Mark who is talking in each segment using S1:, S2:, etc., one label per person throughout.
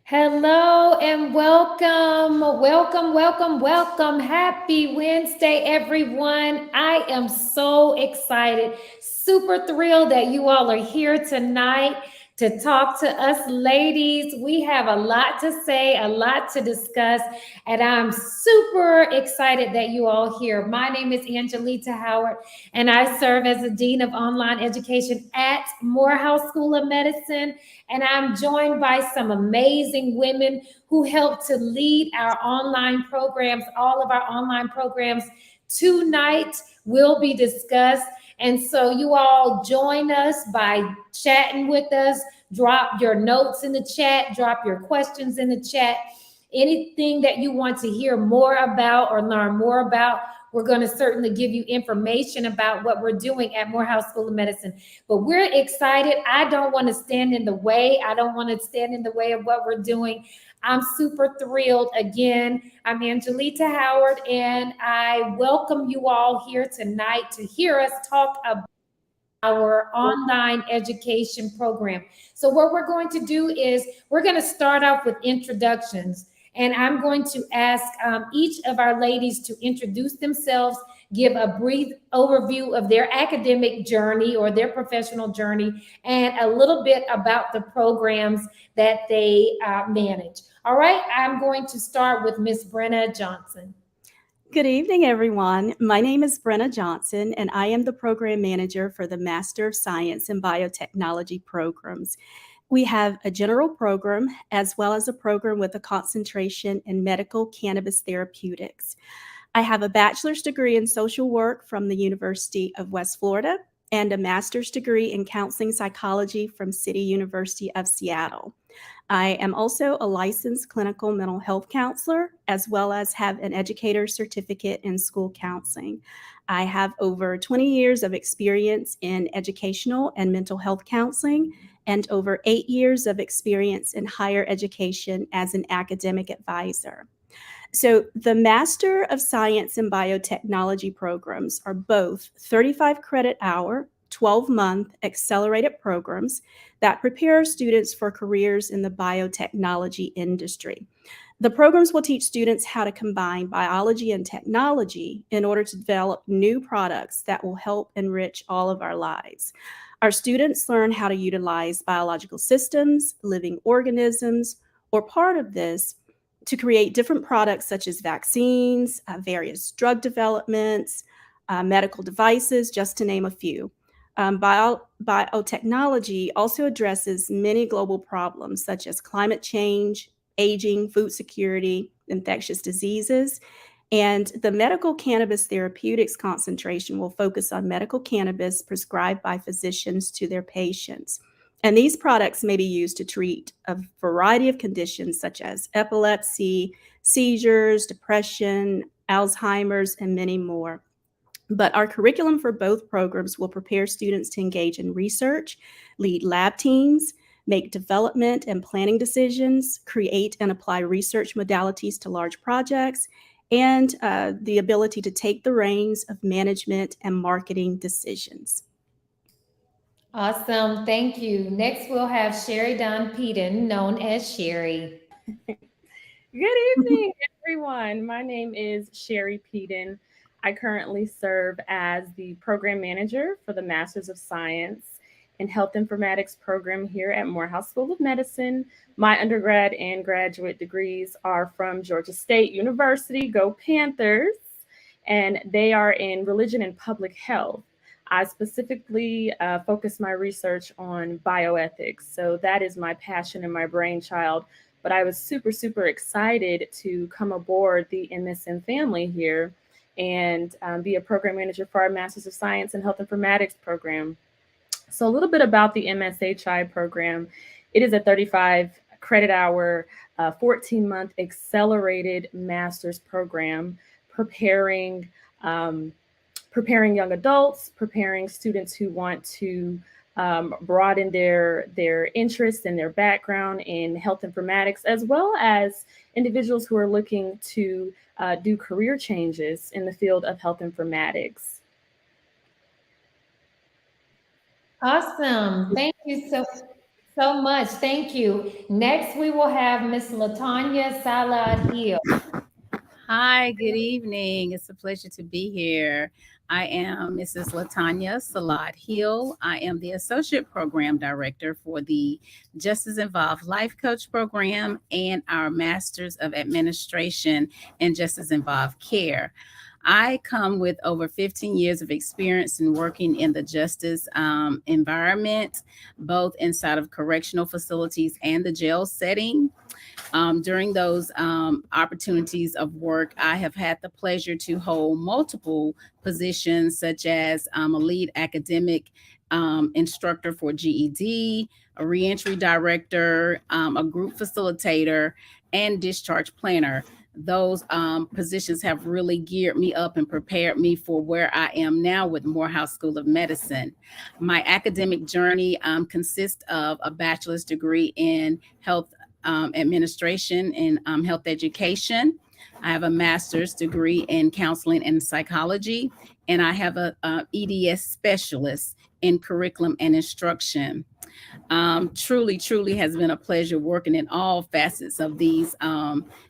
S1: Hello and welcome, welcome, welcome, welcome. Happy Wednesday, everyone. I am so excited, super thrilled that you all are here tonight to talk to us ladies. We have a lot to say, a lot to discuss, and I'm super excited that you all here. My name is Angelita Howard, and I serve as the Dean of Online Education at Morehouse School of Medicine. And I'm joined by some amazing women who help to lead our online programs. All of our online programs tonight will be discussed. And so you all join us by chatting with us. Drop your notes in the chat, drop your questions in the chat. Anything that you want to hear more about or learn more about, we're going to certainly give you information about what we're doing at Morehouse School of Medicine. But we're excited. I don't want to stand in the way. I don't want to stand in the way of what we're doing. I'm super thrilled. Again, I'm Angelita Howard, and I welcome you all here tonight to hear us talk about our online education program. So what we're going to do is we're going to start off with introductions. And I'm going to ask each of our ladies to introduce themselves, give a brief overview of their academic journey or their professional journey, and a little bit about the programs that they manage. All right, I'm going to start with Miss Brenna Johnson.
S2: Good evening, everyone. My name is Brenna Johnson, and I am the program manager for the Master of Science in Biotechnology programs. We have a general program as well as a program with a concentration in medical cannabis therapeutics. I have a bachelor's degree in social work from the University of West Florida and a master's degree in counseling psychology from City University of Seattle. I am also a licensed clinical mental health counselor, as well as have an educator certificate in school counseling. I have over 20 years of experience in educational and mental health counseling, and over 8 years of experience in higher education as an academic advisor. So, the Master of Science in Biotechnology programs are both 35 credit hour, 12-month accelerated programs that prepare students for careers in the biotechnology industry. The programs will teach students how to combine biology and technology in order to develop new products that will help enrich all of our lives. Our students learn how to utilize biological systems, living organisms, or part of this to create different products such as vaccines, various drug developments, medical devices, just to name a few. Biotechnology also addresses many global problems such as climate change, aging, food security, infectious diseases. And the medical cannabis therapeutics concentration will focus on medical cannabis prescribed by physicians to their patients. And these products may be used to treat a variety of conditions such as epilepsy, seizures, depression, Alzheimer's, and many more. But our curriculum for both programs will prepare students to engage in research, lead lab teams, make development and planning decisions, create and apply research modalities to large projects, and the ability to take the reins of management and marketing decisions.
S1: Awesome. Thank you. Next, we'll have Sherry Don Peden, known as Sherry.
S3: Good evening, everyone. My name is Sherry Peden. I currently serve as the program manager for the Masters of Science in Health Informatics program here at Morehouse School of Medicine. My undergrad and graduate degrees are from Georgia State University, Go Panthers, and they are in religion and public health. I specifically focus my research on bioethics. So that is my passion and my brainchild. But I was super, super excited to come aboard the MSN family here and be a program manager for our Masters of Science in Health Informatics program. So a little bit about the MSHI program. It is a 35 credit hour, 14-month accelerated master's program preparing young adults, preparing students who want to broaden their interests and their background in health informatics, as well as individuals who are looking to do career changes in the field of health informatics.
S1: Awesome. Thank you so so much. Thank you. Next, we will have Miss Latanya Salad Hill.
S4: Hi, good evening. It's a pleasure to be here. I am Mrs. Latanya Salat Hill. I am the Associate Program Director for the Justice Involved Life Coach Program and our Masters of Administration and Justice Involved Care. I come with over 15 years of experience in working in the justice environment, both inside of correctional facilities and the jail setting. During those opportunities of work, I have had the pleasure to hold multiple positions, such as a lead academic instructor for GED, a reentry director, a group facilitator, and discharge planner. Those positions have really geared me up and prepared me for where I am now with Morehouse School of Medicine. My academic journey consists of a bachelor's degree in health administration and health education. I have a master's degree in counseling and psychology, and I have a EDS specialist in curriculum and instruction. Truly has been a pleasure working in all facets of these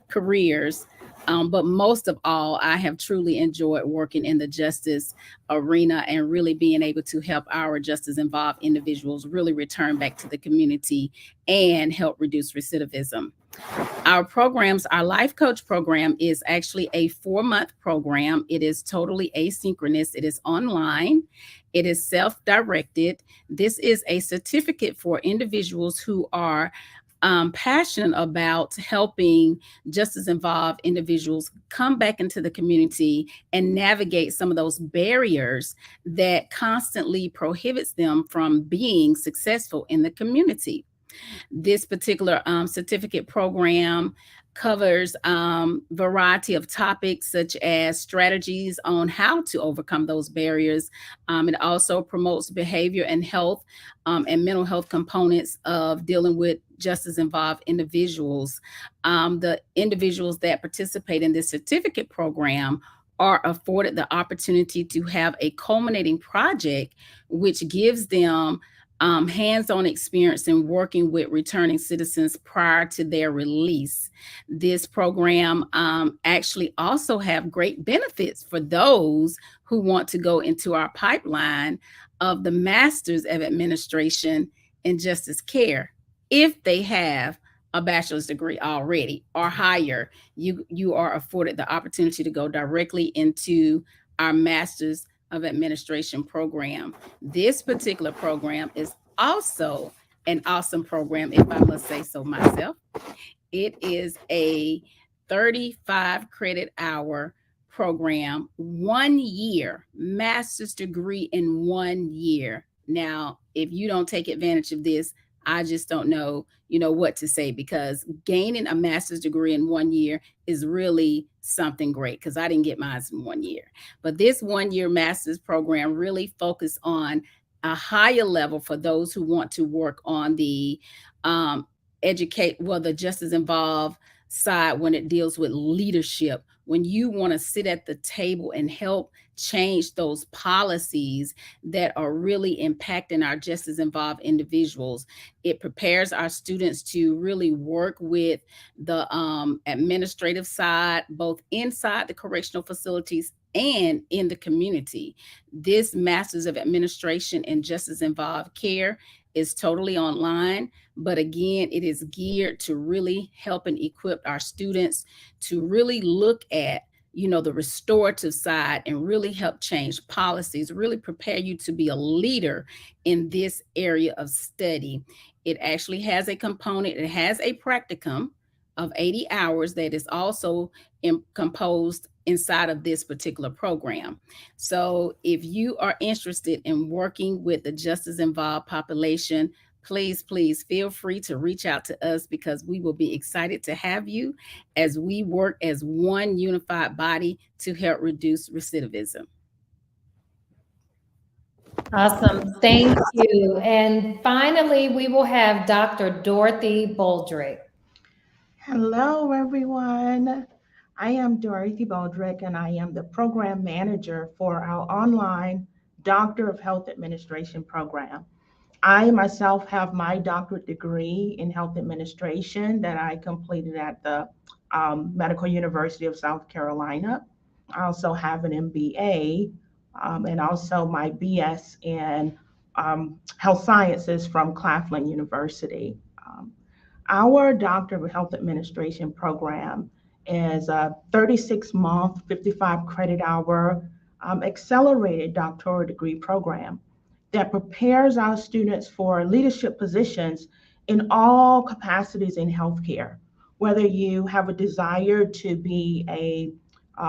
S4: careers. But most of all, I have truly enjoyed working in the justice arena and really being able to help our justice involved individuals really return back to the community and help reduce recidivism. Our life coach program is actually a 4-month program. It is totally asynchronous, it is online, it is self directed. This is a certificate for individuals who are passionate about helping justice involved individuals come back into the community and navigate some of those barriers that constantly prohibits them from being successful in the community. This particular certificate program covers variety of topics such as strategies on how to overcome those barriers. It also promotes behavior and health and mental health components of dealing with justice involved individuals. The individuals that participate in this certificate program are afforded the opportunity to have a culminating project, which gives them hands-on experience in working with returning citizens prior to their release. This program actually also have great benefits for those who want to go into our pipeline of the Masters of Administration and Justice Care. If they have a bachelor's degree already or higher, you are afforded the opportunity to go directly into our Masters of Administration program. This particular program is also an awesome program, if I must say so myself. It is a 35 credit hour program, 1 year, master's degree in 1 year. Now, if you don't take advantage of this, I just don't know, what to say, because gaining a master's degree in 1 year is really something great, because I didn't get mine in 1 year. But this 1 year master's program really focused on a higher level for those who want to work on the um, the justice involved side when it deals with leadership. When you want to sit at the table and help change those policies that are really impacting our justice involved individuals, it prepares our students to really work with the administrative side, both inside the correctional facilities and in the community. This Masters of Administration and Justice Involved Care is totally online, but again, it is geared to really help and equip our students to really look at the restorative side and really help change policies, really prepare you to be a leader in this area of study. It actually has a component, it has a practicum of 80 hours that is also composed inside of this particular program. So if you are interested in working with the justice involved population, please feel free to reach out to us, because we will be excited to have you as we work as one unified body to help reduce recidivism.
S1: Awesome. Thank you. And finally, we will have Dr. Dorothy Boldrick.
S5: Hello, everyone. I am Dorothy Baldrick, and I am the program manager for our online Doctor of Health Administration program. I myself have my doctorate degree in health administration that I completed at the Medical University of South Carolina. I also have an MBA and also my BS in health sciences from Claflin University. Our Doctor of Health Administration program is a 36-month, 55 credit hour accelerated doctoral degree program that prepares our students for leadership positions in all capacities in healthcare. Whether you have a desire to be a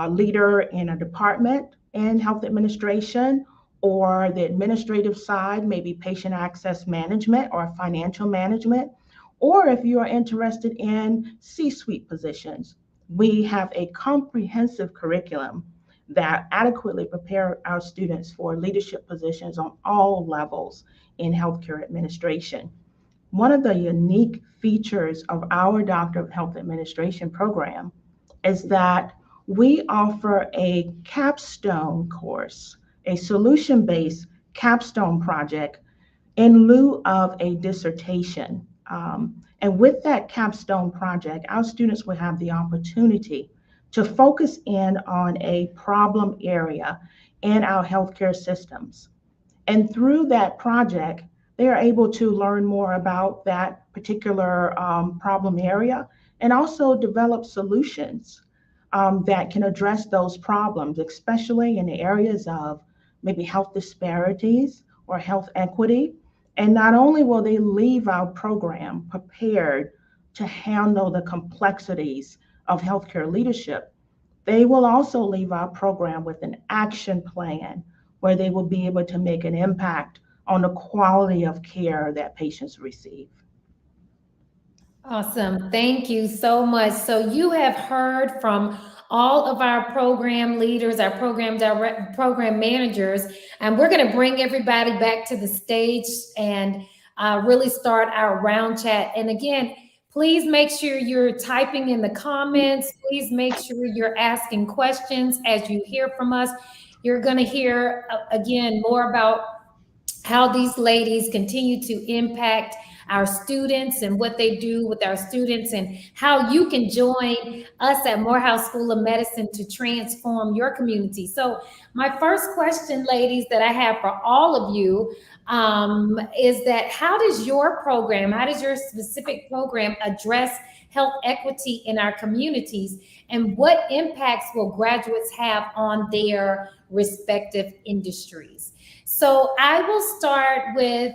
S5: leader in a department in health administration, or the administrative side, maybe patient access management or financial management, or if you are interested in C suite positions, we have a comprehensive curriculum that adequately prepare our students for leadership positions on all levels in healthcare administration. One of the unique features of our Doctor of Health Administration program is that we offer a capstone course, a solution-based capstone project in lieu of a dissertation. And with that capstone project, our students will have the opportunity to focus in on a problem area in our healthcare systems. And through that project, they are able to learn more about that particular problem area and also develop solutions that can address those problems, especially in the areas of maybe health disparities or health equity. And not only will they leave our program prepared to handle the complexities of healthcare leadership, they will also leave our program with an action plan where they will be able to make an impact on the quality of care that patients receive.
S1: Awesome. Thank you so much. So you have heard from all of our program leaders, our program managers, and we're going to bring everybody back to the stage and really start our round chat. And again, please make sure you're typing in the comments. Please make sure you're asking questions as you hear from us. You're going to hear again more about how these ladies continue to impact our students and what they do with our students, and how you can join us at Morehouse School of Medicine to transform your community. So my first question, ladies, that I have for all of you is that how does your specific program address health equity in our communities, and what impacts will graduates have on their respective industries? So I will start with,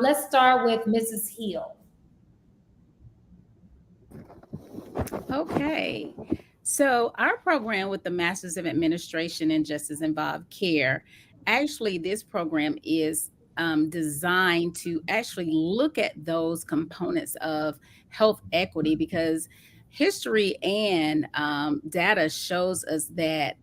S1: let's start with Mrs. Hill.
S4: Okay. So, our program with the Masters of Administration in Justice Involved Care, actually, this program is designed to actually look at those components of health equity, because history and data shows us that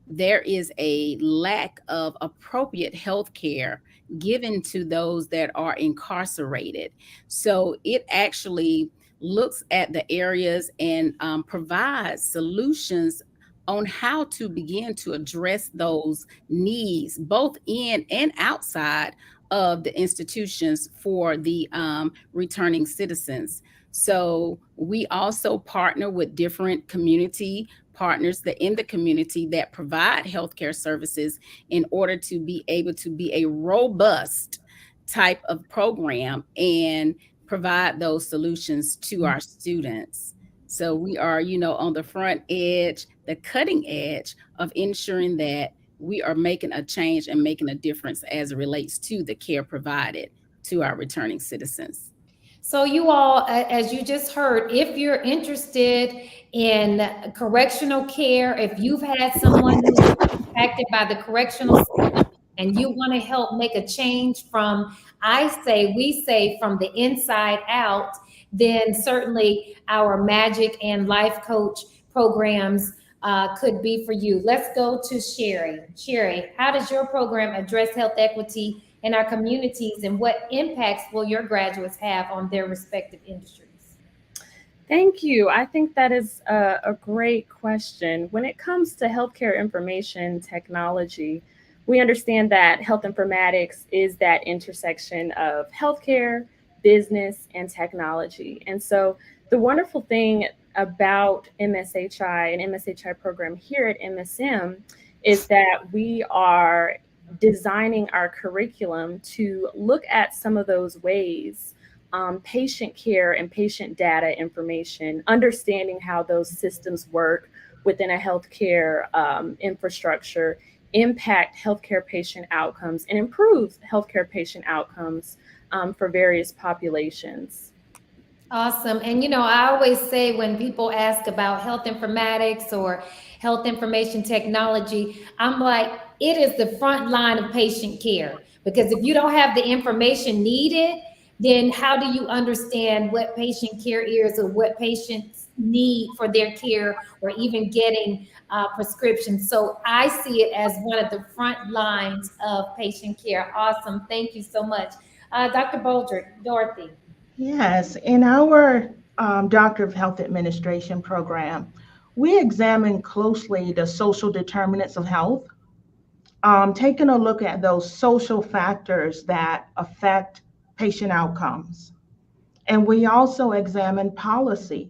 S4: there is a lack of appropriate health care given to those that are incarcerated. So, it actually looks at the areas and provides solutions on how to begin to address those needs, both in and outside of the institutions for the returning citizens. So we also partner with different community partners that in the community that provide healthcare services in order to be able to be a robust type of program and provide those solutions to our students. So we are, on the front edge, the cutting edge of ensuring that we are making a change and making a difference as it relates to the care provided to our returning citizens.
S1: So you all, as you just heard, if you're interested in correctional care, if you've had someone who's been impacted by the correctional system and you want to help make a change from, we say from the inside out, then certainly our Magic and Life Coach programs could be for you. Let's go to Sherry. Sherry, how does your program address health equity in our communities, and what impacts will your graduates have on their respective industries?
S3: Thank you. I think that is a great question. When it comes to healthcare information technology, we understand that health informatics is that intersection of healthcare, business, and technology. And so the wonderful thing about MSHI and MSHI program here at MSM is that we are designing our curriculum to look at some of those ways, patient care and patient data information, understanding how those systems work within a healthcare infrastructure, impact healthcare patient outcomes, and improve healthcare patient outcomes for various populations.
S1: Awesome. And I always say when people ask about health informatics or health information technology, I'm like, it is the front line of patient care. Because if you don't have the information needed, then how do you understand what patient care is or what patients need for their care or even getting prescriptions? So I see it as one of the front lines of patient care. Awesome. Thank you so much. Dr. Boldrick, Dorothy.
S5: Yes, in our Doctor of Health Administration program, we examine closely the social determinants of health, taking a look at those social factors that affect patient outcomes. And we also examine policy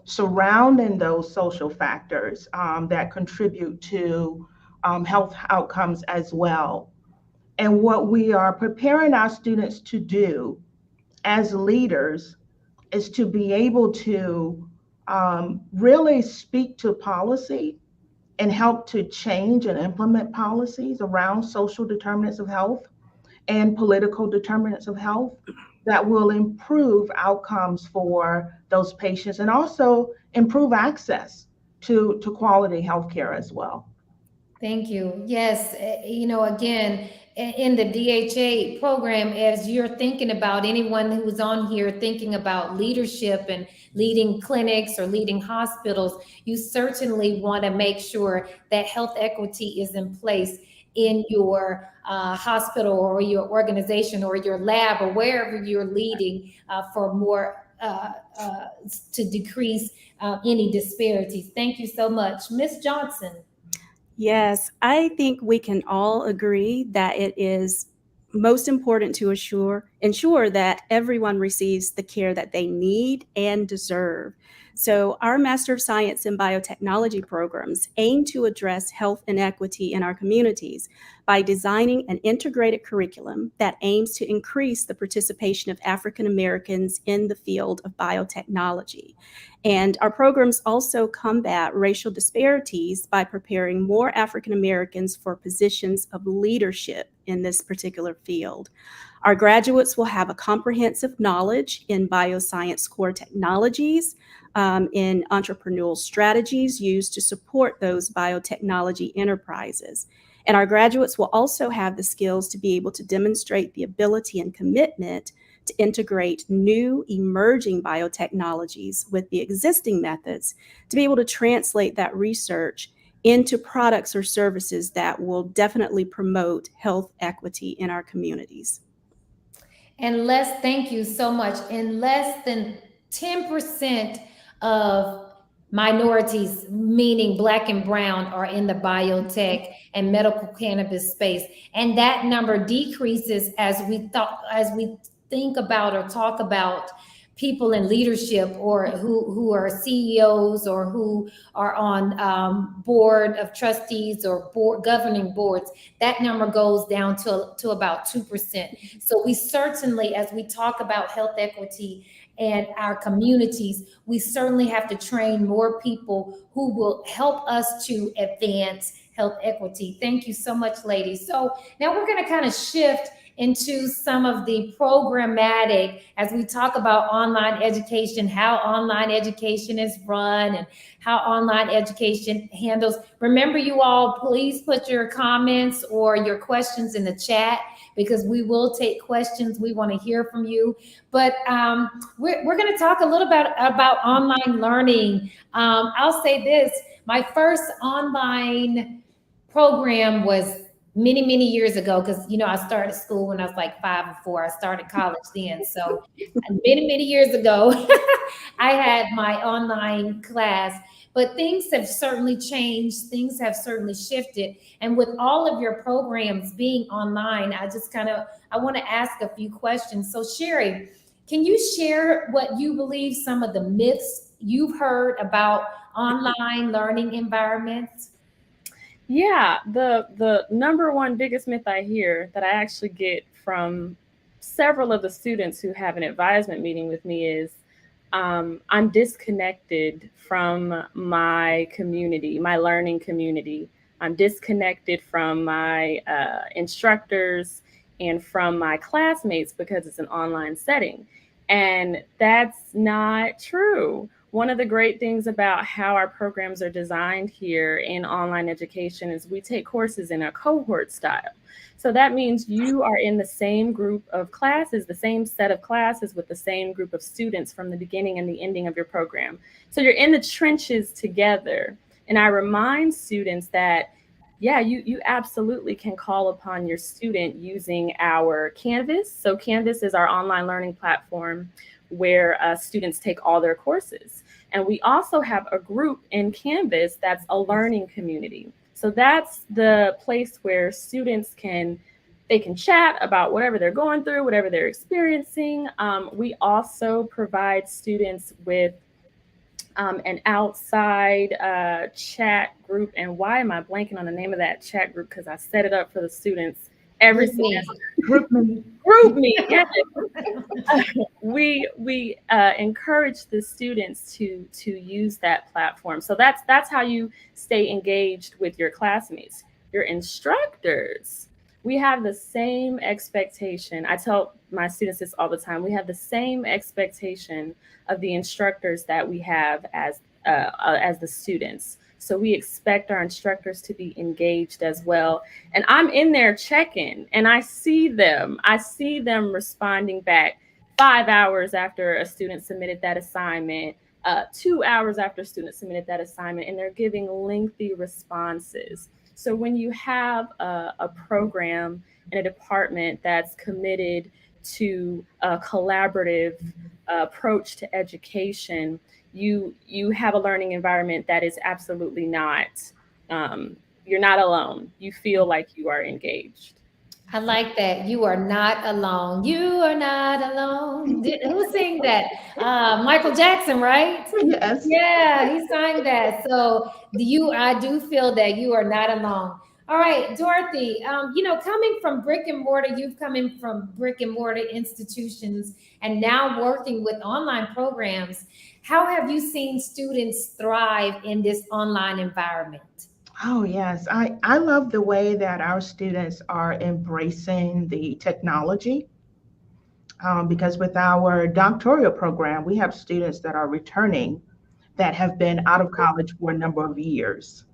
S5: surrounding those social factors that contribute to health outcomes as well. And what we are preparing our students to do as leaders is to be able to really speak to policy and help to change and implement policies around social determinants of health and political determinants of health that will improve outcomes for those patients and also improve access to quality health care as well.
S1: Thank you. Yes, again, in the DHA program, as you're thinking about anyone who's on here thinking about leadership and leading clinics or leading hospitals, you certainly want to make sure that health equity is in place in your hospital or your organization or your lab or wherever you're leading for more to decrease any disparities. Thank you so much. Ms. Johnson.
S2: Yes, I think we can all agree that it is most important to ensure that everyone receives the care that they need and deserve. So our Master of Science in Biotechnology programs aim to address health inequity in our communities by designing an integrated curriculum that aims to increase the participation of African Americans in the field of biotechnology. And our programs also combat racial disparities by preparing more African Americans for positions of leadership in this particular field. Our graduates will have a comprehensive knowledge in bioscience core technologies, in entrepreneurial strategies used to support those biotechnology enterprises. And our graduates will also have the skills to be able to demonstrate the ability and commitment to integrate new emerging biotechnologies with the existing methods to be able to translate that research into products or services that will definitely promote health equity in our communities.
S1: And thank you so much. And less than 10% of minorities, meaning Black and brown, are in the biotech and medical cannabis space. And that number decreases as we think about or talk about people in leadership or who are CEOs or who are on board of trustees or governing boards. That number goes down to about 2%. So we certainly, as we talk about health equity and our communities, we certainly have to train more people who will help us to advance health equity. Thank you so much, ladies. So now we're going to kind of shift into some of the programmatic as we talk about online education, how online education is run and how online education handles. Remember, you all, please put your comments or your questions in the chat because we will take questions. We want to hear from you. But we're going to talk a little bit about online learning. I'll say this, my first online program was many years ago, because I started school when I was like 5 or 4. I started college then, so many years ago, I had my online class. But things have certainly changed. Things have certainly shifted, and with all of your programs being online, I want to ask a few questions. So, Sherry, can you share what you believe some of the myths you've heard about online learning environments?
S3: Yeah, the number one biggest myth I hear that I actually get from several of the students who have an advisement meeting with me is I'm disconnected from my community, my learning community. I'm disconnected from my instructors and from my classmates because it's an online setting. And that's not true. One of the great things about how our programs are designed here in online education is we take courses in a cohort style. So that means you are in the same group of classes, the same set of classes with the same group of students from the beginning and the ending of your program. So you're in the trenches together. And I remind students that, yeah, you absolutely can call upon your student using our Canvas. So Canvas is our online learning platform where students take all their courses. And we also have a group in Canvas that's a learning community. So that's the place where students can chat about whatever they're going through, whatever they're experiencing. We also provide students with an outside chat group. And why am I blanking on the name of that chat group? Because I set it up for the students every
S1: With me.
S3: semester.
S5: Group me.
S3: Group me, yes. We encourage the students to use that platform. So that's how you stay engaged with your classmates. Your instructors, we have the same expectation. I tell my students this all the time. We have the same expectation of the instructors that we have as the students. So we expect our instructors to be engaged as well. And I'm in there checking, and I see them. I see them responding back 5 hours after a student submitted that assignment, 2 hours after a student submitted that assignment, and they're giving lengthy responses. So when you have a program and a department that's committed to a collaborative approach to education, you have a learning environment that is absolutely not you're not alone. You feel like you are engaged.
S1: I like that. You are not alone. You are not alone. Who sang that? Michael Jackson, right?
S5: Yes.
S1: Yeah, he sang that. So I do feel that you are not alone. All right, Dorothy. Coming from brick and mortar, you've come in from brick and mortar institutions, and now working with online programs. How have you seen students thrive in this online environment?
S5: Oh, yes. I love the way that our students are embracing the technology because with our doctoral program, we have students that are returning that have been out of college for a number of years.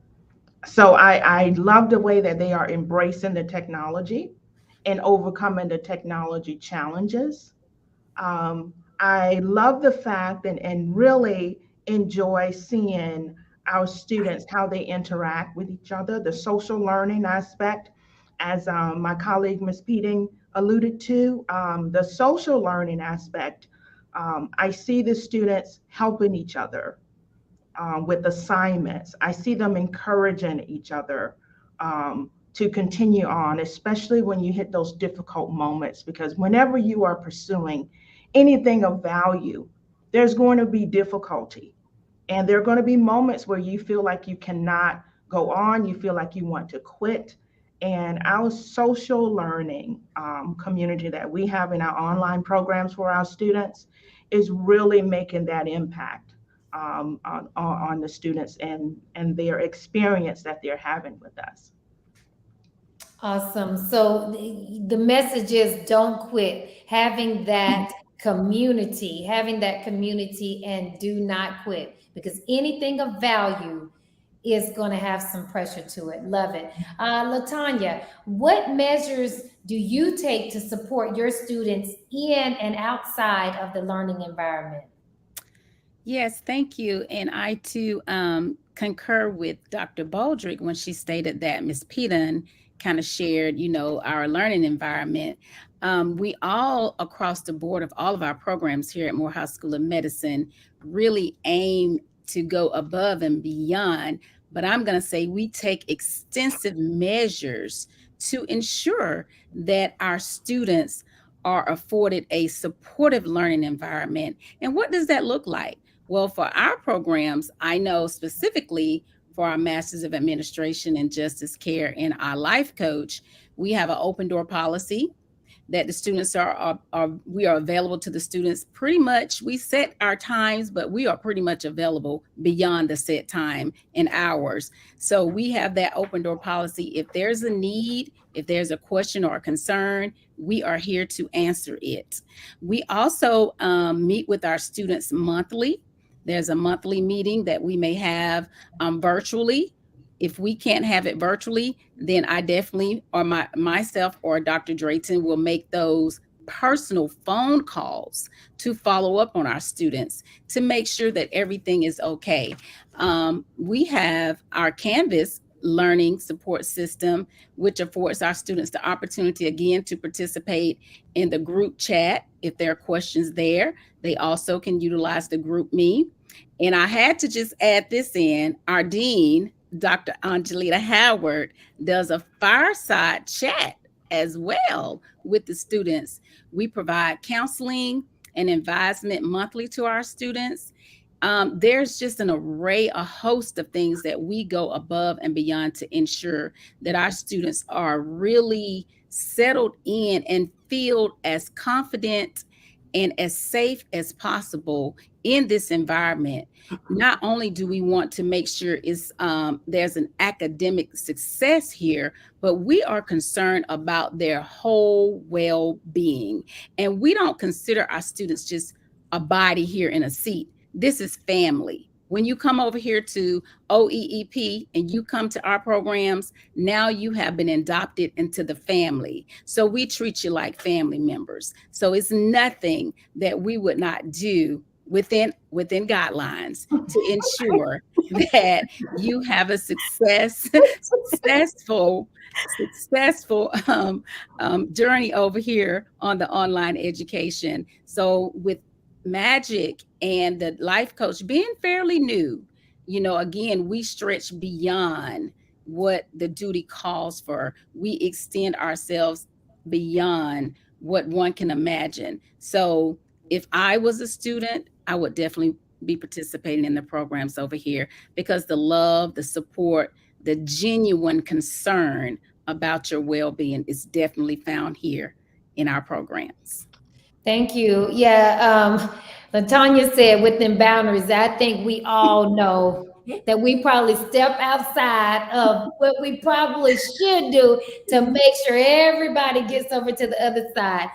S5: So I love the way that they are embracing the technology and overcoming the technology challenges. I love the fact and really enjoy seeing our students how they interact with each other, the social learning aspect, as my colleague Ms. Peting alluded to, the social learning aspect. I see the students helping each other with assignments. I see them encouraging each other to continue on, especially when you hit those difficult moments, because whenever you are pursuing anything of value, there's going to be difficulty. And there are going to be moments where you feel like you cannot go on, you feel like you want to quit. And our social learning community that we have in our online programs for our students is really making that impact on the students and their experience that they're having with us.
S1: Awesome. So the message is don't quit. Having that community and do not quit, because anything of value is going to have some pressure to it. Love it. Latanya, what measures do you take to support your students in and outside of the learning environment?
S4: Yes, thank you. And I too concur with Dr. Baldrick when she stated that Ms. Peden kind of shared, our learning environment. We all across the board of all of our programs here at Morehouse School of Medicine really aim to go above and beyond. But I'm going to say we take extensive measures to ensure that our students are afforded a supportive learning environment. And what does that look like? Well, for our programs, I know specifically for our Masters of Administration and Justice Care and our life coach, we have an open door policy that the students we are available to the students. Pretty much we set our times, but we are pretty much available beyond the set time and hours. So we have that open door policy. If there's a need, if there's a question or a concern, we are here to answer it. We also meet with our students monthly. There's a monthly meeting that we may have virtually. If we can't have it virtually, then I definitely, or myself or Dr. Drayton will make those personal phone calls to follow up on our students to make sure that everything is okay. We have our Canvas learning support system, which affords our students the opportunity again to participate in the group chat. If there are questions there, they also can utilize the group me. And I had to just add this in, our dean, Dr. Angelita Howard, does a fireside chat as well with the students. We provide counseling and advisement monthly to our students. There's just an array, a host of things that we go above and beyond to ensure that our students are really settled in and feel as confident and as safe as possible in this environment. Not only do we want to make sure there's an academic success here, but we are concerned about their whole well-being. And we don't consider our students just a body here in a seat. This is family. When you come over here to OEEP and you come to our programs, now you have been adopted into the family. So we treat you like family members. So it's nothing that we would not do within guidelines to ensure that you have a successful journey over here on the online education. So with Magic and the life coach being fairly new, again, we stretch beyond what the duty calls for. We extend ourselves beyond what one can imagine. So if I was a student, I would definitely be participating in the programs over here because the love, the support, the genuine concern about your well-being is definitely found here in our programs.
S1: Thank you. Yeah, Latanya said within boundaries. I think we all know that we probably step outside of what we probably should do to make sure everybody gets over to the other side.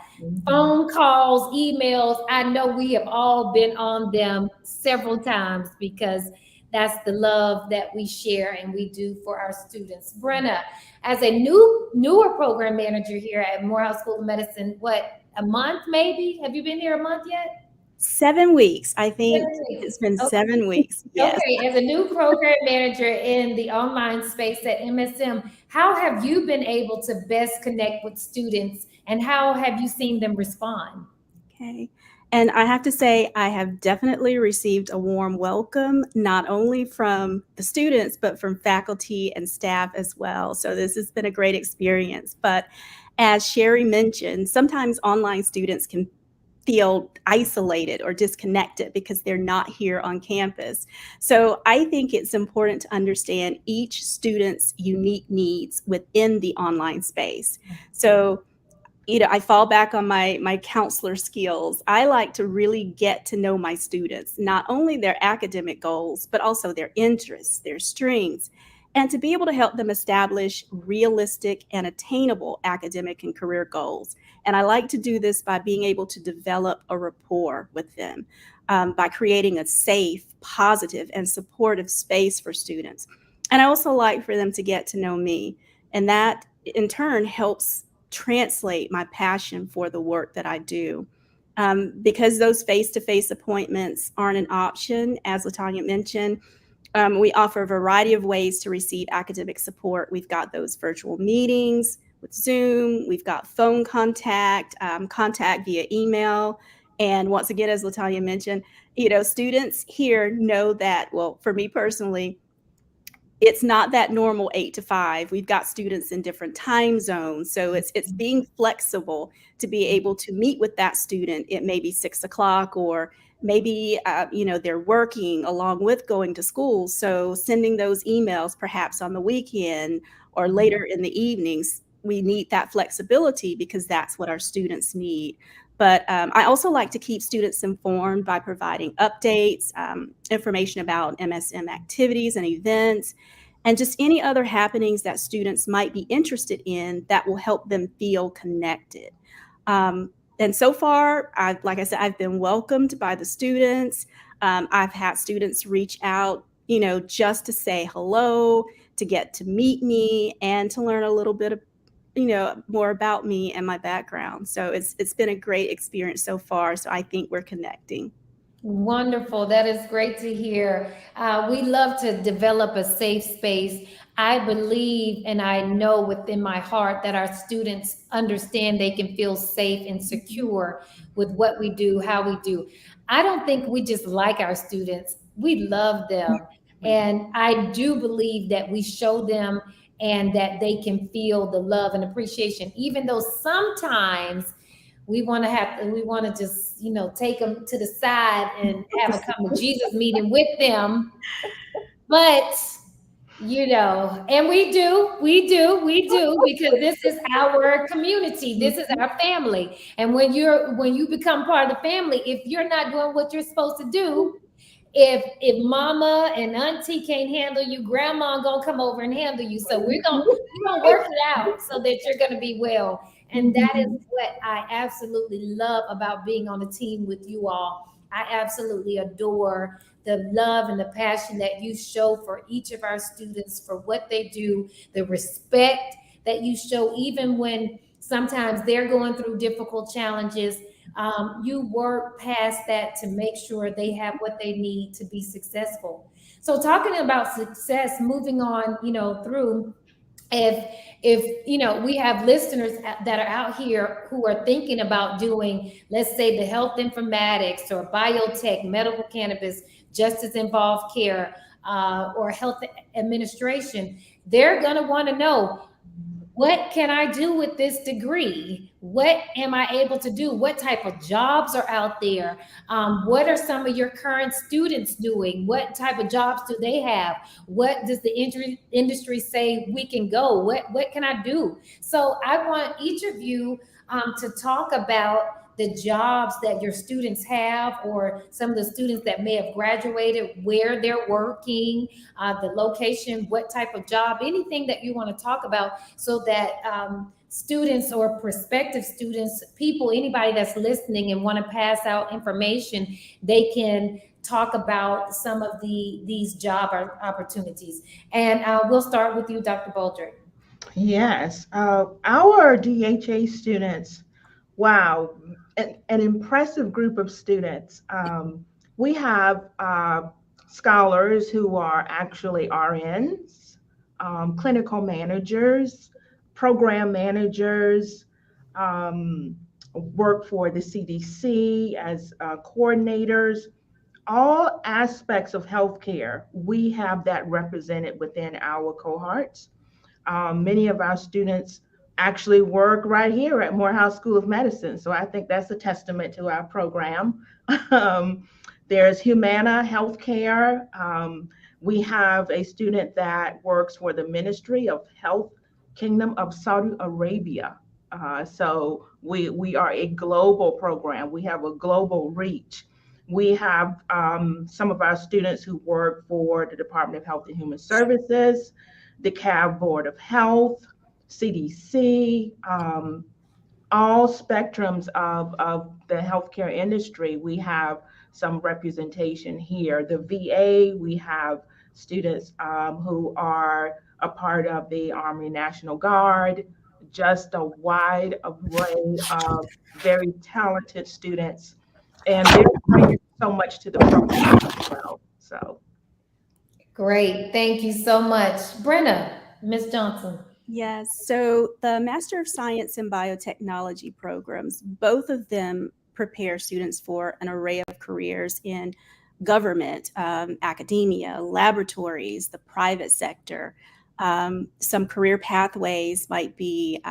S1: Phone calls, emails, I know we have all been on them several times because that's the love that we share and we do for our students. Brenna, as a newer program manager here at Morehouse School of Medicine, what, a month maybe? Have you been here a month yet?
S2: 7 weeks. I think
S1: 7 weeks.
S2: it's been
S1: Okay.
S2: 7 weeks. Yes.
S1: Okay, as a new program manager in the online space at MSM, how have you been able to best connect with students and how have you seen them respond?
S2: Okay. And I have to say, I have definitely received a warm welcome, not only from the students, but from faculty and staff as well. So this has been a great experience. But as Sherry mentioned, sometimes online students can feel isolated or disconnected because they're not here on campus. So I think it's important to understand each student's unique needs within the online space. So I fall back on my counselor skills. I like to really get to know my students, not only their academic goals, but also their interests, their strengths, and to be able to help them establish realistic and attainable academic and career goals. And I like to do this by being able to develop a rapport with them, by creating a safe, positive, and supportive space for students. And I also like for them to get to know me. And that in turn helps translate my passion for the work that I do. Because those face-to-face appointments aren't an option, as Latanya mentioned, We offer a variety of ways to receive academic support. We've got those virtual meetings with Zoom. We've got phone contact, contact via email. And once again, as Latanya mentioned, students here know that, well, for me personally, it's not that normal 8 to 5. We've got students in different time zones. So it's being flexible to be able to meet with that student. It may be 6 o'clock, or maybe, they're working along with going to school. So sending those emails perhaps on the weekend or later in the evenings, we need that flexibility because that's what our students need. But I also like to keep students informed by providing updates, information about MSM activities and events, and just any other happenings that students might be interested in that will help them feel connected. And so far, like I said, I've been welcomed by the students. I've had students reach out, just to say hello, to get to meet me, and to learn a little bit of more about me and my background. So it's been a great experience so far. So I think we're connecting.
S1: Wonderful. That is great to hear. We love to develop a safe space. I believe and I know within my heart that our students understand they can feel safe and secure with what we do, how we do. I don't think we just like our students, we love them. And I do believe that we show them and that they can feel the love and appreciation, even though sometimes we want to just take them to the side and have a come to Jesus meeting with them. But and we do because this is our community, this is our family. And when you become part of the family, if you're not doing what you're supposed to do, if mama and auntie can't handle you, grandma gonna come over and handle you. So we're gonna work it out so that you're gonna be well. And that is what I absolutely love about being on the team with you all. I absolutely adore the love and the passion that you show for each of our students for what they do, the respect that you show, even when sometimes they're going through difficult challenges. You work past that to make sure they have what they need to be successful. So talking about success, moving on, through, if we have listeners that are out here who are thinking about doing, let's say, the health informatics or biotech, medical cannabis, justice involved care, or health administration, they're going to want to know, what can I do with this degree? What am I able to do? What type of jobs are out there? What are some of your current students doing? What type of jobs do they have? What does the industry say we can go? What can I do? So I want each of you to talk about the jobs that your students have, or some of the students that may have graduated, where they're working, the location, what type of job, anything that you want to talk about, so that students or prospective students, people, anybody that's listening and want to pass out information, they can talk about some of these job opportunities. And we'll start with you, Dr. Baldrick.
S5: Yes, our DHA students, wow, an impressive group of students. We have scholars who are actually RNs, clinical managers, program managers, work for the CDC as coordinators. All aspects of healthcare, we have that represented within our cohorts. Many of our students actually work right here at Morehouse School of Medicine. So I think that's a testament to our program. There's Humana Healthcare. We have a student that works for the Ministry of Health, Kingdom of Saudi Arabia. So we are a global program. We have a global reach. We have some of our students who work for the Department of Health and Human Services, the CAV Board of Health, CDC, all spectrums of the healthcare industry. We have some representation here. The VA, we have students who are a part of the Army National Guard, just a wide array of very talented students. And they're bringing so much to the program as well. So.
S1: Great. Thank you so much. Brenna, Miss Johnson.
S2: Yes, so the Master of Science in Biotechnology programs, both of them prepare students for an array of careers in government, academia, laboratories, the private sector. Some career pathways might be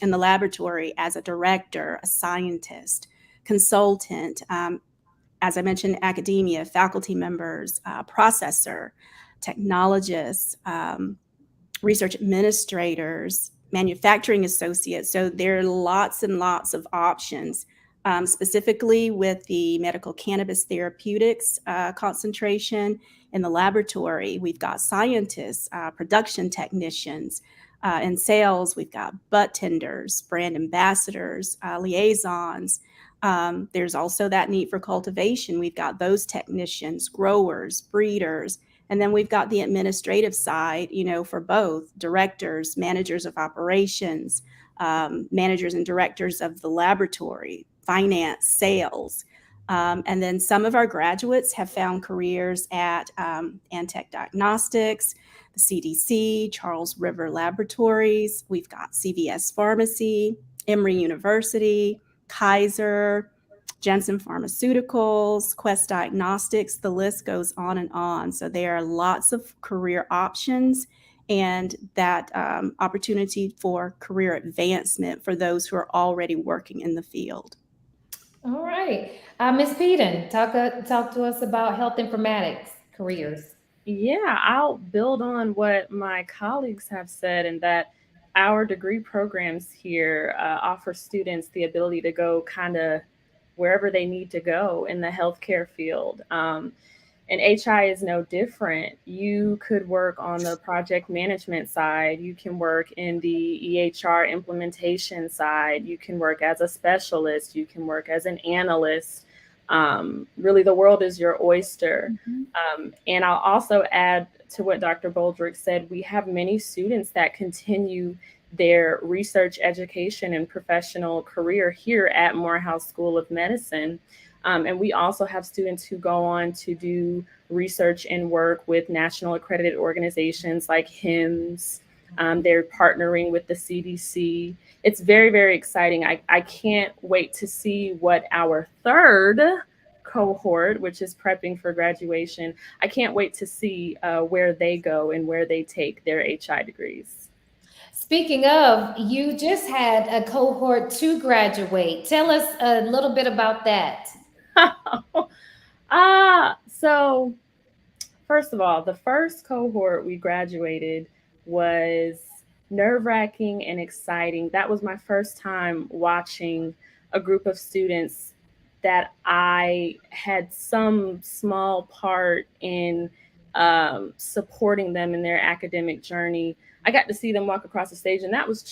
S2: in the laboratory as a director, a scientist, consultant, as I mentioned, academia, faculty members, processor, technologists, research administrators, manufacturing associates. So there are lots and lots of options, specifically with the medical cannabis therapeutics concentration in the laboratory. We've got scientists, production technicians. In sales, we've got butt tenders, brand ambassadors, liaisons. There's also that need for cultivation. We've got those technicians, growers, breeders, and then we've got the administrative side, for both directors, managers of operations, managers and directors of the laboratory, finance, sales. And then some of our graduates have found careers at Antech Diagnostics, the CDC, Charles River Laboratories. We've got CVS Pharmacy, Emory University, Kaiser, Janssen Pharmaceuticals, Quest Diagnostics, the list goes on and on. So there are lots of career options and that opportunity for career advancement for those who are already working in the field.
S1: All right. Ms. Peden, talk to us about health informatics careers.
S3: Yeah, I'll build on what my colleagues have said, in that our degree programs here offer students the ability to go kind of wherever they need to go in the healthcare field. And HI is no different. You could work on the project management side. You can work in the EHR implementation side. You can work as a specialist. You can work as an analyst. Really, the world is your oyster. And I'll also add to what Dr. Boldrick said, we have many students that continue their research, education, and professional career here at Morehouse School of Medicine. And we also have students who go on to do research and work with national accredited organizations like HIMSS. They're partnering with the CDC. It's very, very exciting. I can't wait to see what our third cohort, which is prepping for graduation, I can't wait to see where they go and where they take their HI degrees.
S1: Speaking of, you just had a cohort to graduate. Tell us a little bit about that.
S3: So first of all, the first cohort we graduated was nerve-wracking and exciting. That was my first time watching a group of students that I had some small part in supporting them in their academic journey. I got to see them walk across the stage, and that was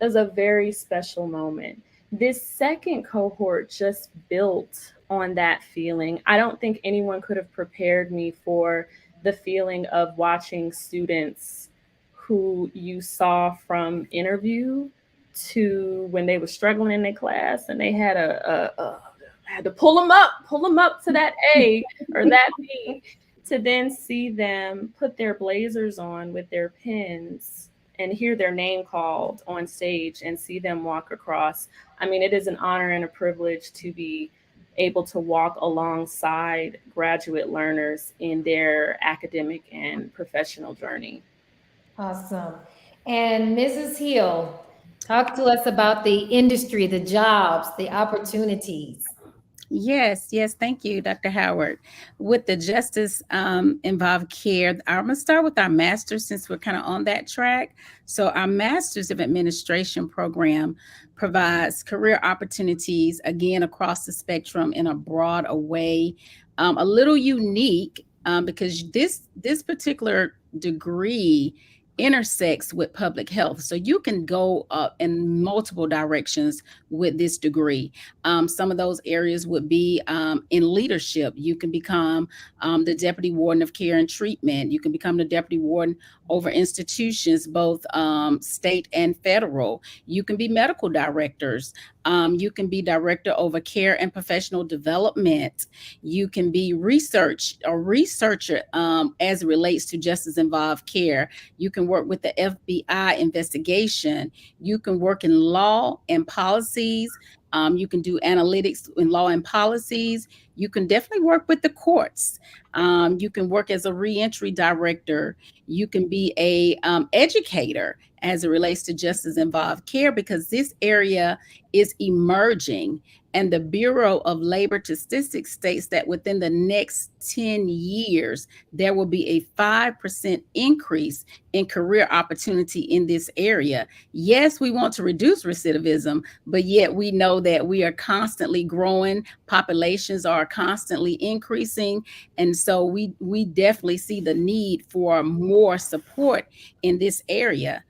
S3: a very special moment. This second cohort just built on that feeling. I don't think anyone could have prepared me for the feeling of watching students who you saw from interview to when they were struggling in their class and they had had to pull them up to that A or that B, to then see them put their blazers on with their pens and hear their name called on stage and see them walk across. I mean, it is an honor and a privilege to be able to walk alongside graduate learners in their academic and professional journey.
S1: Awesome. And Mrs. Hill, talk to us about the industry, the jobs, the opportunities.
S4: Yes, thank you, Dr. Howard. With the justice involved care, I'm going to start with our master's since we're kind of on that track. So, our Master's of Administration program provides career opportunities, again, across the spectrum in a broad way, a little unique because this particular degree intersects with public health. So you can go in multiple directions with this degree. Some of those areas would be in leadership. You can become the Deputy Warden of Care and Treatment. You can become the Deputy Warden over institutions, both state and federal. You can be medical directors. You can be director over care and professional development. You can be researcher as it relates to justice involved care. You can work with the FBI investigation. You can work in law and policies. You can do analytics in law and policies. You can definitely work with the courts. You can work as a reentry director. You can be a educator as it relates to justice involved care, because this area is emerging. And the Bureau of Labor Statistics states that within the next 10 years, there will be a 5% increase in career opportunity in this area. Yes, we want to reduce recidivism, but yet we know that we are constantly growing. Populations are constantly increasing. And so we definitely see the need for more support in this area.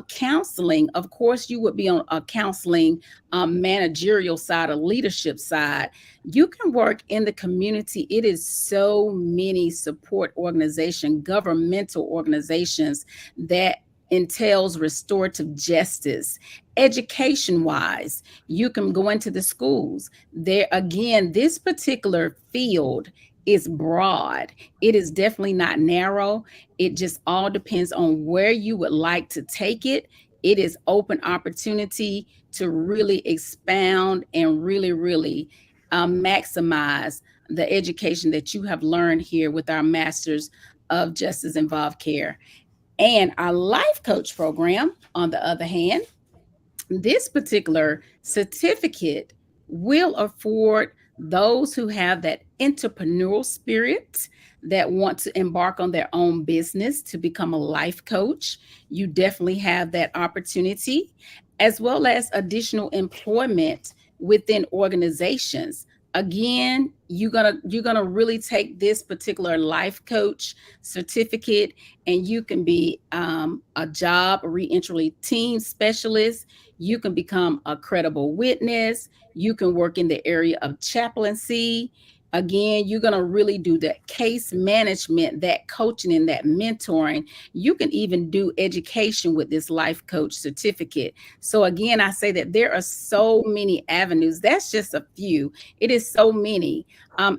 S4: Counseling, of course, you would be on a counseling managerial side, a leadership side. You can work in the community. It is so many support organizations, governmental organizations that entails restorative justice. Education wise, you can go into the schools. There again, this particular field is broad. It is definitely not narrow. It just all depends on where you would like to take it. It is open opportunity to really expound and really maximize the education that you have learned here with our Masters of Justice Involved Care. And our life coach program, on the other hand, this particular certificate will afford those who have that entrepreneurial spirit, that want to embark on their own business to become a life coach. You definitely have that opportunity, as well as additional employment within organizations. Again, you're gonna really take this particular life coach certificate, and you can be a job reentry team specialist. You can become a credible witness. You can work in the area of chaplaincy. Again, you're going to really do that case management, that coaching, and that mentoring. You can even do education with this life coach certificate. So again, I say that there are so many avenues. That's just a few. It is so many.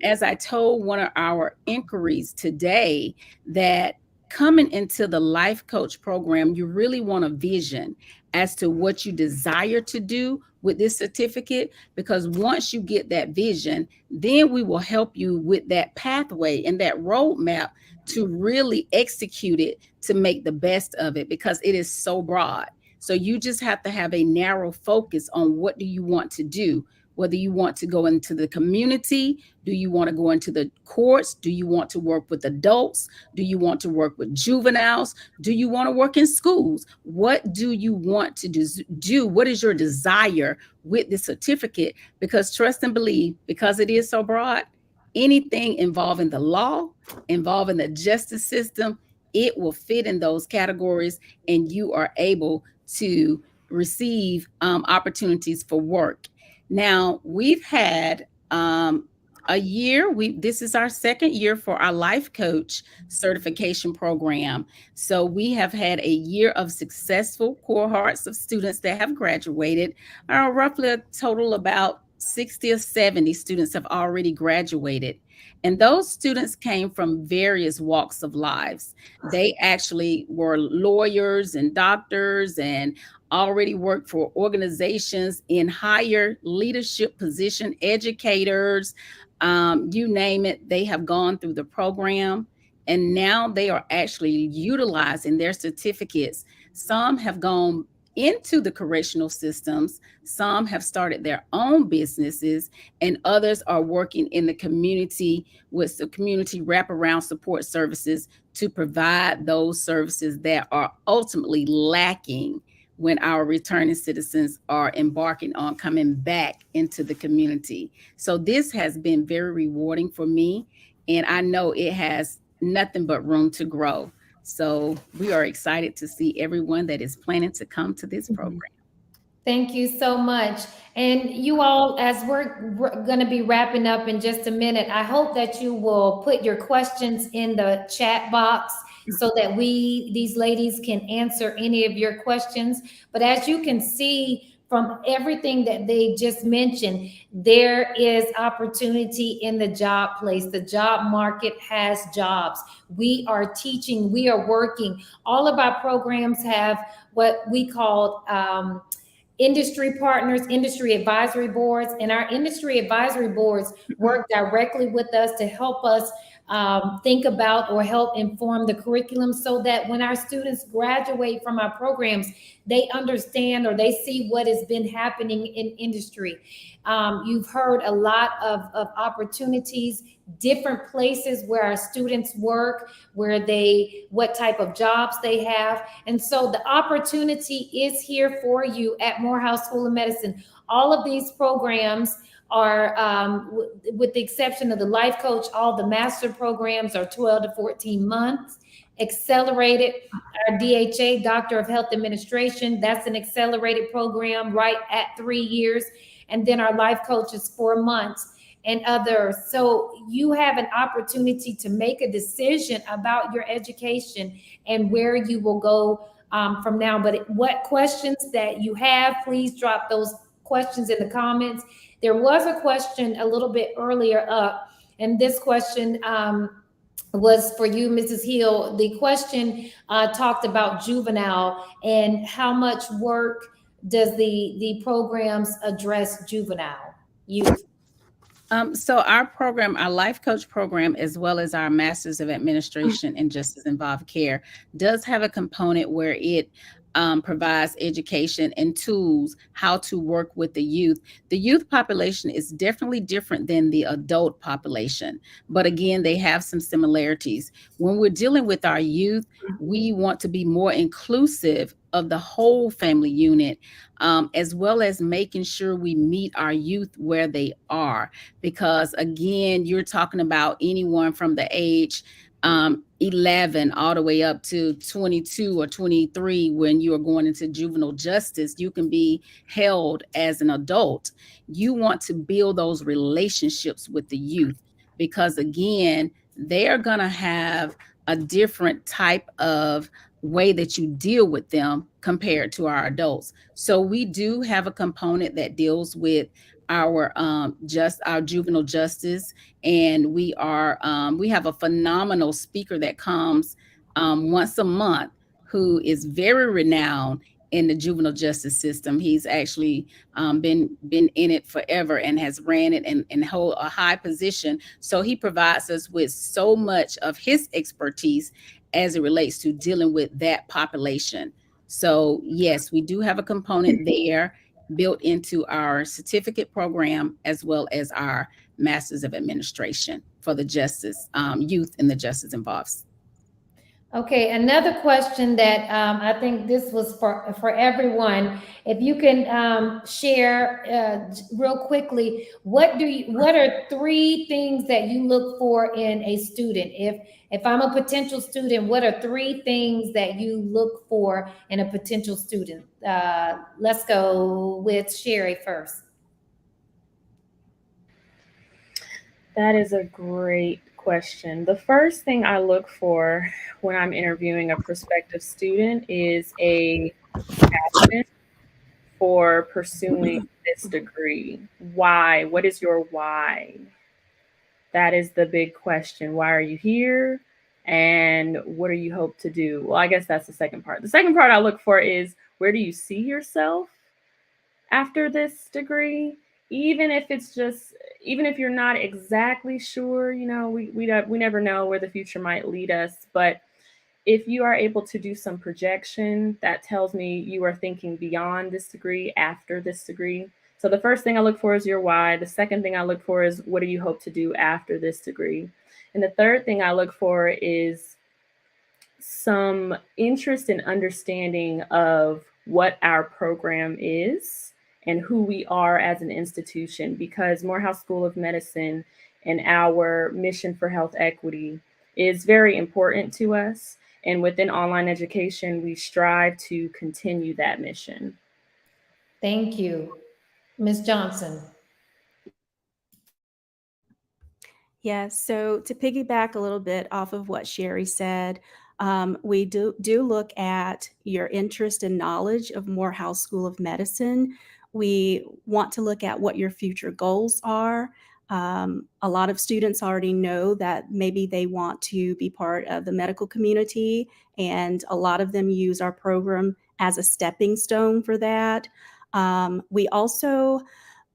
S4: As I told one of our inquiries today, that coming into the life coach program, you really want a vision as to what you desire to do with this certificate, because once you get that vision, then we will help you with that pathway and that roadmap to really execute it, to make the best of it, because it is so broad. So you just have to have a narrow focus on what do you want to do. Whether you want to go into the community, do you want to go into the courts? Do you want to work with adults? Do you want to work with juveniles? Do you want to work in schools? What do you want to do? What is your desire with this certificate? Because trust and believe, because it is so broad, anything involving the law, involving the justice system, it will fit in those categories, and you are able to receive opportunities for work. Now, we've had a year. This is our second year for our life coach certification program. So we have had a year of successful cohorts of students that have graduated. Roughly a total about 60 or 70 students have already graduated. And those students came from various walks of lives. They actually were lawyers and doctors, and already worked for organizations in higher leadership position, educators, you name it. They have gone through the program, and now they are actually utilizing their certificates. Some have gone into the correctional systems, some have started their own businesses, and others are working in the community with the community wraparound support services to provide those services that are ultimately lacking when our returning citizens are embarking on coming back into the community. So this has been very rewarding for me, and I know it has nothing but room to grow. So we are excited to see everyone that is planning to come to this program.
S1: Thank you so much. And you all, as we're going to be wrapping up in just a minute, I hope that you will put your questions in the chat box so that these ladies can answer any of your questions. But as you can see from everything that they just mentioned, there is opportunity in the job place. The job market has jobs. We are teaching, we are working. All of our programs have what we call industry partners, industry advisory boards, and our industry advisory boards work directly with us to help us think about or help inform the curriculum so that when our students graduate from our programs, they understand or they see what has been happening in industry. You've heard a lot of opportunities, different places where our students work, what type of jobs they have. And so the opportunity is here for you at Morehouse School of Medicine. All of these programs are, with the exception of the life coach, all the master programs are 12 to 14 months. Accelerated, our DHA, Doctor of Health Administration, that's an accelerated program right at 3 years. And then our life coach is 4 months and others. So you have an opportunity to make a decision about your education and where you will go from now. But what questions that you have, please drop those questions in the comments. There was a question a little bit earlier up, and this question was for you, Mrs. Hill. The question talked about juvenile and how much work does the programs address juvenile youth?
S4: So our program, our life coach program, as well as our Masters of Administration and Justice Involved Care, does have a component where it provides education and tools how to work with the youth. The youth population is definitely different than the adult population, but again, they have some similarities. When we're dealing with our youth, we want to be more inclusive of the whole family unit, as well as making sure we meet our youth where they are. Because again, you're talking about anyone from the age 11 all the way up to 22 or 23. When you are going into juvenile justice, you can be held as an adult. You want to build those relationships with the youth, because again, they are going to have a different type of way that you deal with them compared to our adults. So we do have a component that deals with our our juvenile justice, and we have a phenomenal speaker that comes once a month, who is very renowned in the juvenile justice system. He's actually been in it forever and has ran it and hold a high position. So he provides us with so much of his expertise as it relates to dealing with that population. So yes, we do have a component there built into our certificate program, as well as our Masters of Administration for the justice, youth in the justice involved.
S1: Okay, another question that I think this was for everyone. If you can share real quickly, what are 3 things that you look for in a student? If I'm a potential student, what are 3 things that you look for in a potential student? Let's go with Sherry first.
S3: That is a great question. The first thing I look for when I'm interviewing a prospective student is a passion for pursuing this degree. Why? What is your why? That is the big question. Why are you here? And what do you hope to do? Well, I guess that's the second part. The second part I look for is, where do you see yourself after this degree? Even if you're not exactly sure, we never know where the future might lead us. But if you are able to do some projection, that tells me you are thinking beyond this degree, after this degree. So the first thing I look for is your why. The second thing I look for is, what do you hope to do after this degree? And the third thing I look for is some interest and understanding of what our program is and who we are as an institution, because Morehouse School of Medicine and our mission for health equity is very important to us. And within online education, we strive to continue that mission.
S1: Thank you. Ms. Johnson.
S2: Yes. So to piggyback a little bit off of what Sherry said, we do look at your interest and knowledge of Morehouse School of Medicine. We want to look at what your future goals are. A lot of students already know that maybe they want to be part of the medical community, and a lot of them use our program as a stepping stone for that. We also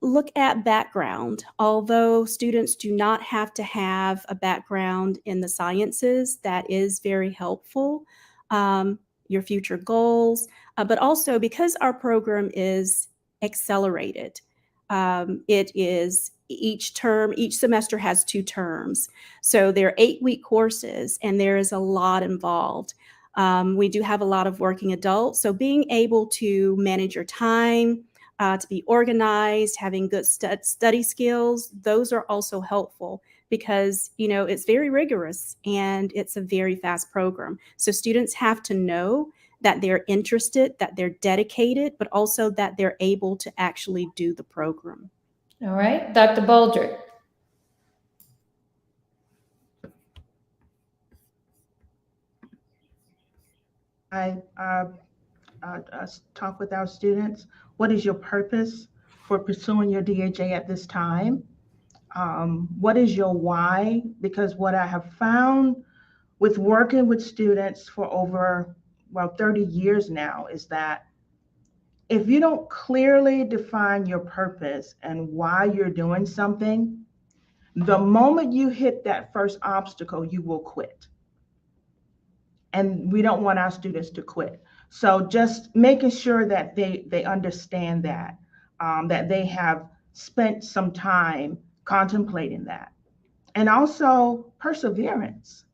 S2: look at background. Although students do not have to have a background in the sciences, that is very helpful. Your future goals, but also because our program is accelerated. It is each term, each semester has 2 terms. So they're 8-week courses, and there is a lot involved. We do have a lot of working adults, so being able to manage your time, to be organized, having good study skills, those are also helpful because, it's very rigorous and it's a very fast program. So students have to know that they're interested, that they're dedicated, but also that they're able to actually do the program.
S1: All right, Dr. Baldrick.
S5: I talk with our students. What is your purpose for pursuing your DHA at this time? What is your why? Because what I have found with working with students for over, 30 years now is that if you don't clearly define your purpose and why you're doing something, the moment you hit that first obstacle, you will quit. And we don't want our students to quit. So just making sure that they understand that, that they have spent some time contemplating that. And also perseverance,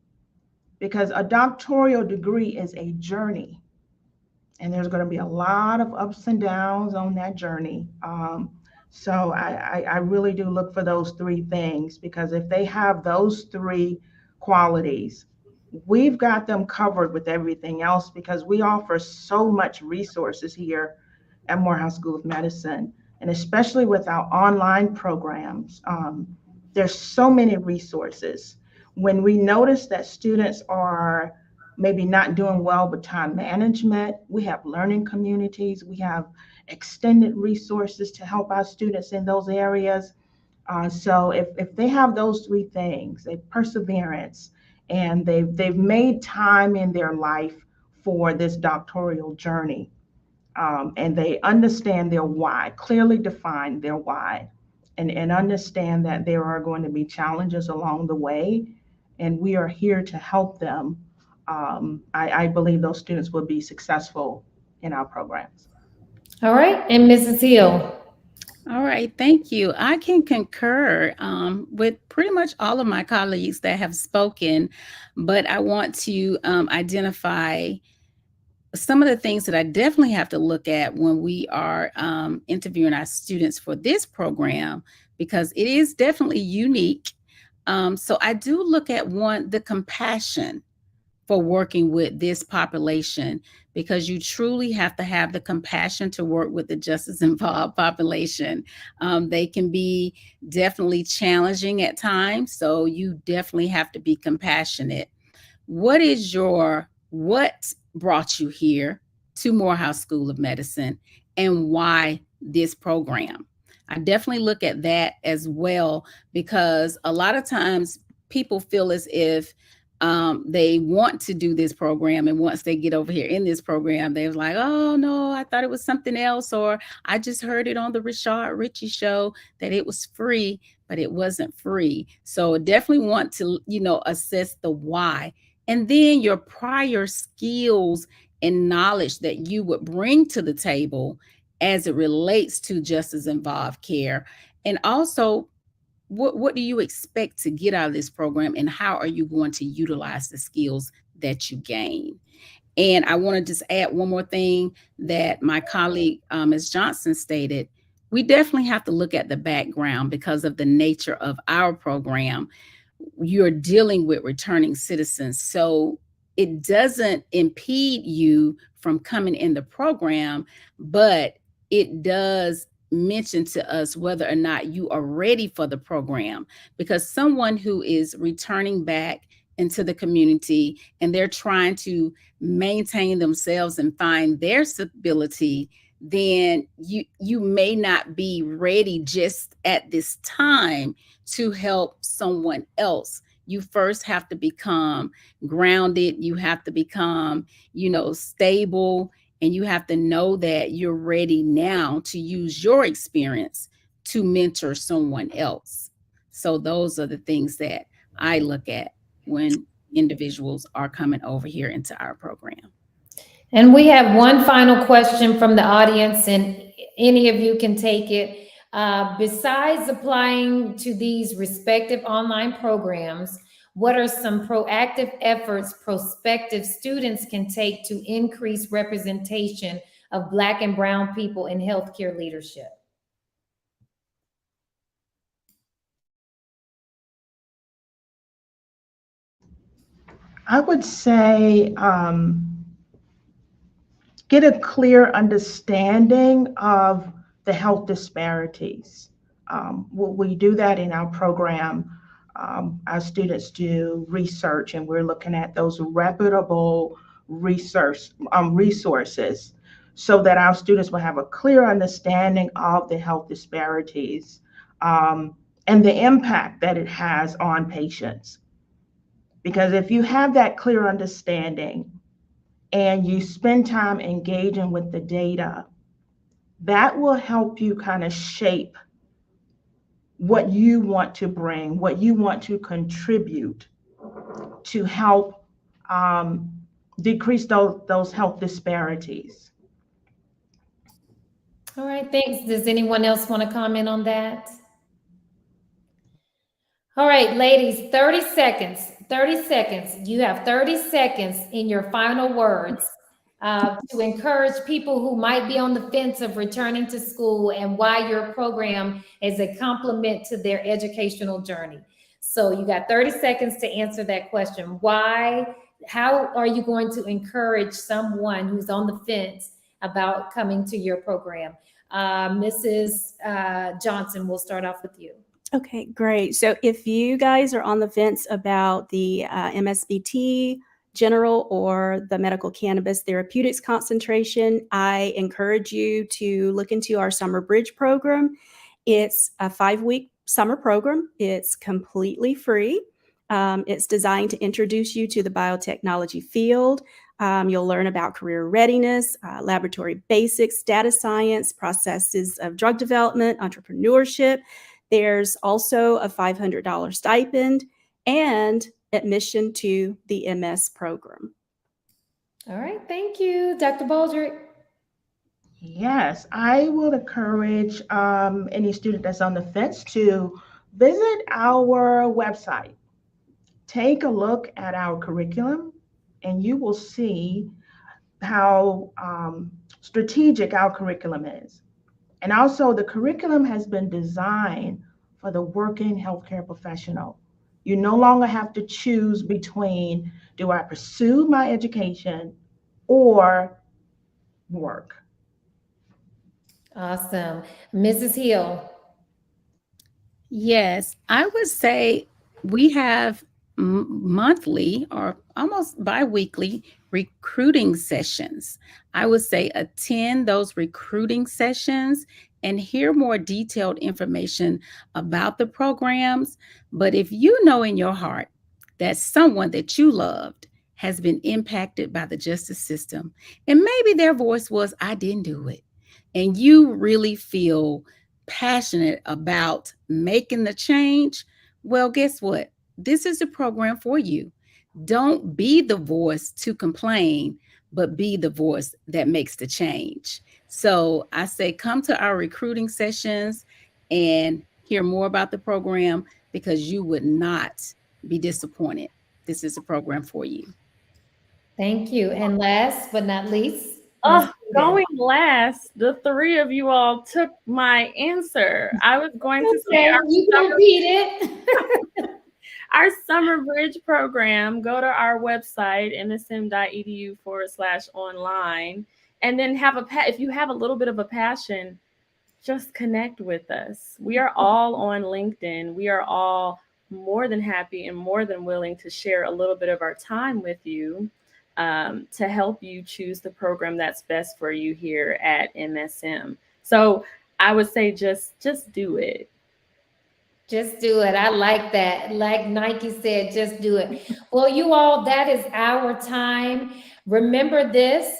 S5: because a doctoral degree is a journey. And there's going to be a lot of ups and downs on that journey. So I really do look for those 3 things, because if they have those 3 qualities, we've got them covered with everything else, because we offer so much resources here at Morehouse School of Medicine, and especially with our online programs. There's so many resources. When we notice that students are maybe not doing well with time management, we have learning communities, we have extended resources to help our students in those areas. So if they have those 3 things, a perseverance, and they've made time in their life for this doctoral journey, and they understand their why, clearly define their why, and understand that there are going to be challenges along the way, and we are here to help them. I believe those students will be successful in our programs.
S1: All right, and Mrs. Hill.
S4: All right, thank you. I can concur with pretty much all of my colleagues that have spoken, but I want to identify some of the things that I definitely have to look at when we are interviewing our students for this program, because it is definitely unique. So I do look at the compassion for working with this population, because you truly have to have the compassion to work with the justice involved population. They can be definitely challenging at times, so you definitely have to be compassionate. What brought you here to Morehouse School of Medicine, and why this program? I definitely look at that as well, because a lot of times people feel as if they want to do this program, and once they get over here in this program, they're like, oh no, I thought it was something else, or I just heard it on the Rashad Ritchie show that it was free, but it wasn't free. So definitely want to, assess the why, and then your prior skills and knowledge that you would bring to the table as it relates to justice involved care. And also, what do you expect to get out of this program, and how are you going to utilize the skills that you gain? And I want to just add one more thing that my colleague, Ms. Johnson, stated. We definitely have to look at the background, because of the nature of our program. You're dealing with returning citizens, so it doesn't impede you from coming in the program, but it does mention to us whether or not you are ready for the program, because someone who is returning back into the community and they're trying to maintain themselves and find their stability, then you may not be ready just at this time to help someone else. You first have to become grounded, you have to become, stable, and you have to know that you're ready now to use your experience to mentor someone else. So those are the things that I look at when individuals are coming over here into our program.
S1: And we have one final question from the audience, and any of you can take it. Besides applying to these respective online programs, what are some proactive efforts prospective students can take to increase representation of Black and Brown people in healthcare leadership?
S5: I would say get a clear understanding of the health disparities. We do that in our program. Our students do research, and we're looking at those reputable resources so that our students will have a clear understanding of the health disparities and the impact that it has on patients. Because if you have that clear understanding, and you spend time engaging with the data, that will help you kind of shape what you want to bring, what you want to contribute to help decrease those health disparities.
S1: All right, thanks. Does anyone else want to comment on that? All right, ladies, 30 seconds. 30 seconds. You have 30 seconds in your final words to encourage people who might be on the fence of returning to school and why your program is a complement to their educational journey. So you got 30 seconds to answer that question. Why? How are you going to encourage someone who's on the fence about coming to your program? Mrs. Johnson, we'll start off with you.
S2: Okay, great. So if you guys are on the fence about the MSBT general or the medical cannabis therapeutics concentration, I encourage you to look into our summer bridge program. It's a 5-week summer program. It's completely free. It's designed to introduce you to the biotechnology field. You'll learn about career readiness, laboratory basics, data science, processes of drug development, entrepreneurship. There's also a $500 stipend and admission to the MS program.
S1: All right, thank you. Dr. Baldrick.
S5: Yes, I would encourage any student that's on the fence to visit our website. Take a look at our curriculum, and you will see how strategic our curriculum is. And also, the curriculum has been designed for the working healthcare professional. You no longer have to choose between, do I pursue my education or work?
S1: Awesome. Mrs. Hill.
S4: Yes, I would say we have monthly or almost bi-weekly recruiting sessions. I would say attend those recruiting sessions and hear more detailed information about the programs. But if you know in your heart that someone that you loved has been impacted by the justice system, and maybe their voice was, I didn't do it, and you really feel passionate about making the change, well, guess what? This is the program for you. Don't be the voice to complain, but be the voice that makes the change. So I say come to our recruiting sessions and hear more about the program because you would not be disappointed. This is a program for you.
S1: Thank you. And last but not least,
S3: Going last, the three of you all took my answer. I was going to say
S1: you can repeat it.
S3: our summer bridge program. Go to our website, msm.edu/online, and then if you have a little bit of a passion, just connect with us. We are all on LinkedIn. We are all more than happy and more than willing to share a little bit of our time with you. to help you choose the program that's best for you here at MSM. So I would say just do it.
S1: Just do it. I like that. Like Nike said, just do it. Well, you all, that is our time. Remember this,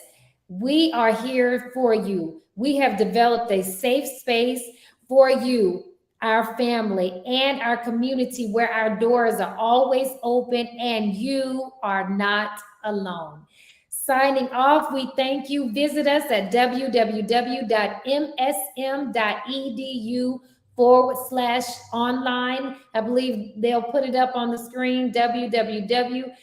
S1: we are here for you. We have developed a safe space for you, our family, and our community where our doors are always open and you are not alone. Signing off, we thank you. Visit us at www.msm.edu/online. I believe they'll put it up on the screen, www.msm.edu/.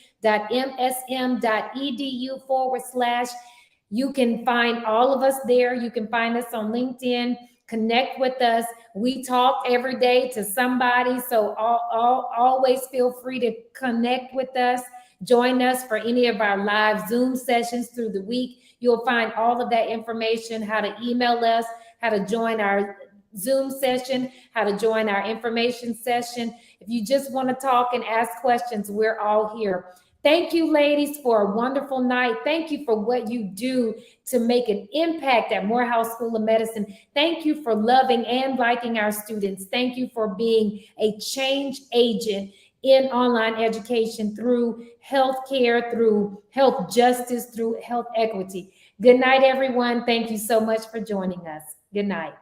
S1: You can find all of us there. You can find us on LinkedIn. Connect with us. We talk every day to somebody, so always feel free to connect with us. Join us for any of our live Zoom sessions through the week. You'll find all of that information, how to email us, how to join our Zoom session, how to join our information session. If you just want to talk and ask questions, we're all here. Thank you, ladies, for a wonderful night. Thank you for what you do to make an impact at Morehouse School of Medicine. Thank you for loving and liking our students. Thank you for being a change agent in online education through healthcare, through health justice, through health equity. Good night, everyone. Thank you so much for joining us. Good night.